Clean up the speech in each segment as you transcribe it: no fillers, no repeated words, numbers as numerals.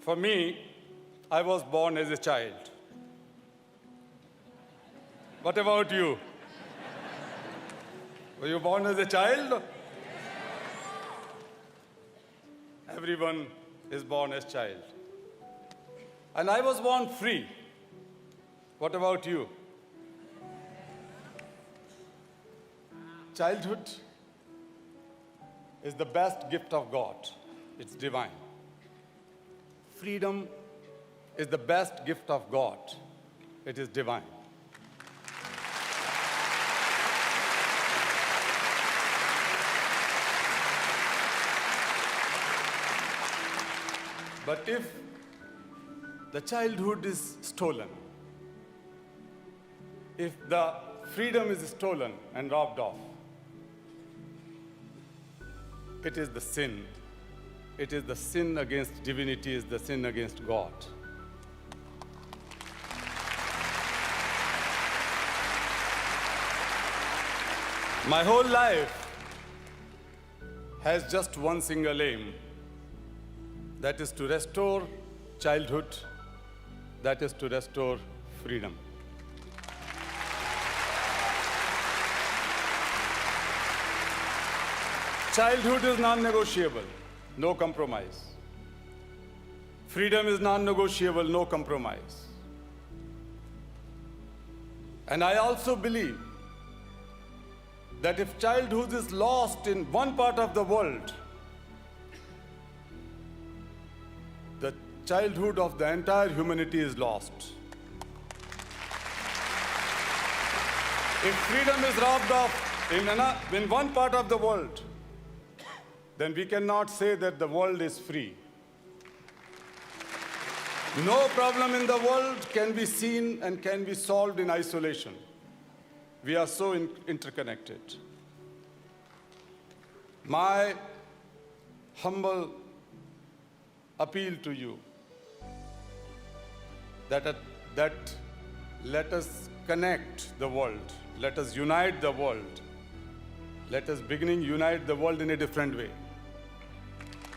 For me, I was born as a child. What about you? Were you born as a child? Everyone is born as child. And I was born free. What about you? Childhood is the best gift of God. It's divine. Freedom is the best gift of God. It is divine. But if the childhood is stolen, if the freedom is stolen and robbed off, it is the sin. It is the sin against divinity, is the sin against God. My whole life has just one single aim. That is to restore childhood, that is to restore freedom. Childhood is non-negotiable, no compromise. Freedom is non-negotiable, no compromise. And I also believe that if childhood is lost in one part of the world, the childhood of the entire humanity is lost. If freedom is robbed of in one part of the world, then we cannot say that the world is free. No problem in the world can be seen and can be solved in isolation. We are so interconnected. My humble appeal to you that let us connect the world, let us unite the world, let us beginning unite the world in a different way.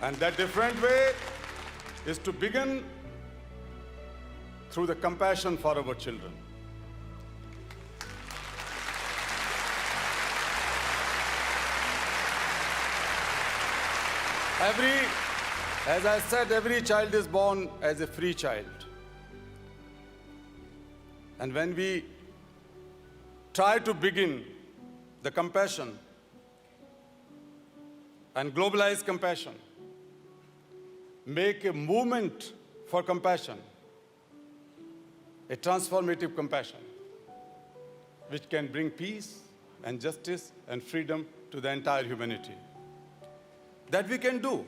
And that different way is to begin through the compassion for our children. As I said, every child is born as a free child. And when we try to begin the compassion and globalize compassion, make a movement for compassion, a transformative compassion, which can bring peace and justice and freedom to the entire humanity. That we can do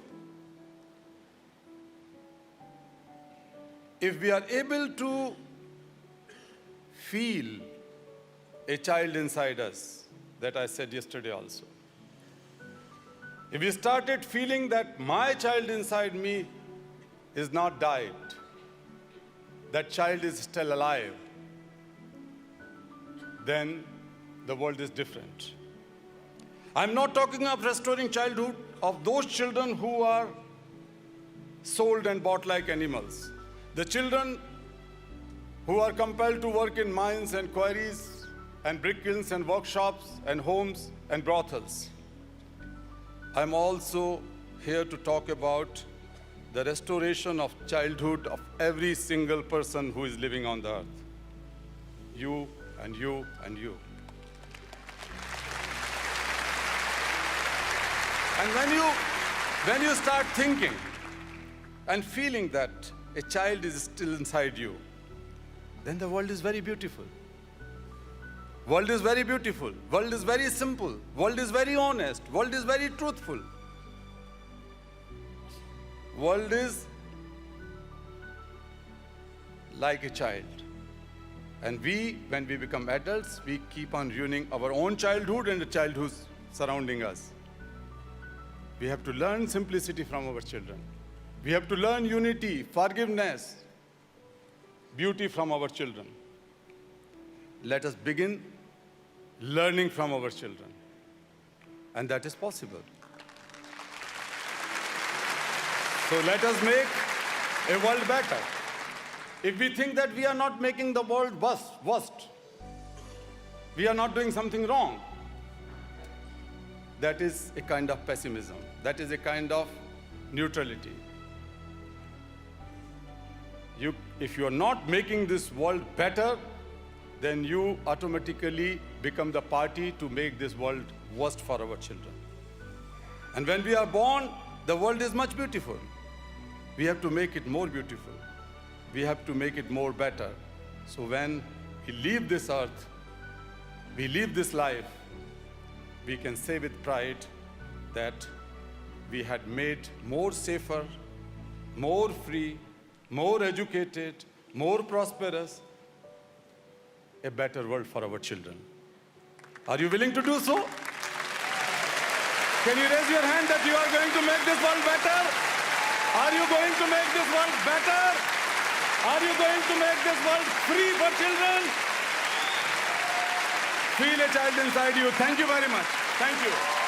if we are able to feel a child inside us, that I said yesterday also. If we started feeling that my child inside me is not died, that child is still alive, then the world is different. I'm not talking of restoring childhood of those children who are sold and bought like animals. The children who are compelled to work in mines and quarries and brick kilns and workshops and homes and brothels. I'm also here to talk about the restoration of childhood of every single person who is living on the earth. You and you and you. And when you start thinking and feeling that a child is still inside you, then the world is very beautiful. World is very beautiful. World is very simple. World is very honest. World is very truthful. World is like a child. And when we become adults, we keep on ruining our own childhood and the childhood surrounding us. We have to learn simplicity from our children. We have to learn unity, forgiveness, beauty from our children. Let us begin learning from our children. And that is possible. So let us make a world better, if we think that we are not making the world worst, we are not doing something wrong, that is a kind of pessimism. That is a kind of neutrality. If you are not making this world better, then you automatically become the party to make this world worst for our children. And when we are born, the world is much beautiful. We have to make it more beautiful. We have to make it more better. So when we leave this earth, we leave this life, we can say with pride that we had made more safer, more free, more educated, more prosperous, a better world for our children. Are you willing to do so? Can you raise your hand that you are going to make this world better? Are you going to make this world better? Are you going to make this world free for children? Feel a child inside you. Thank you very much. Thank you.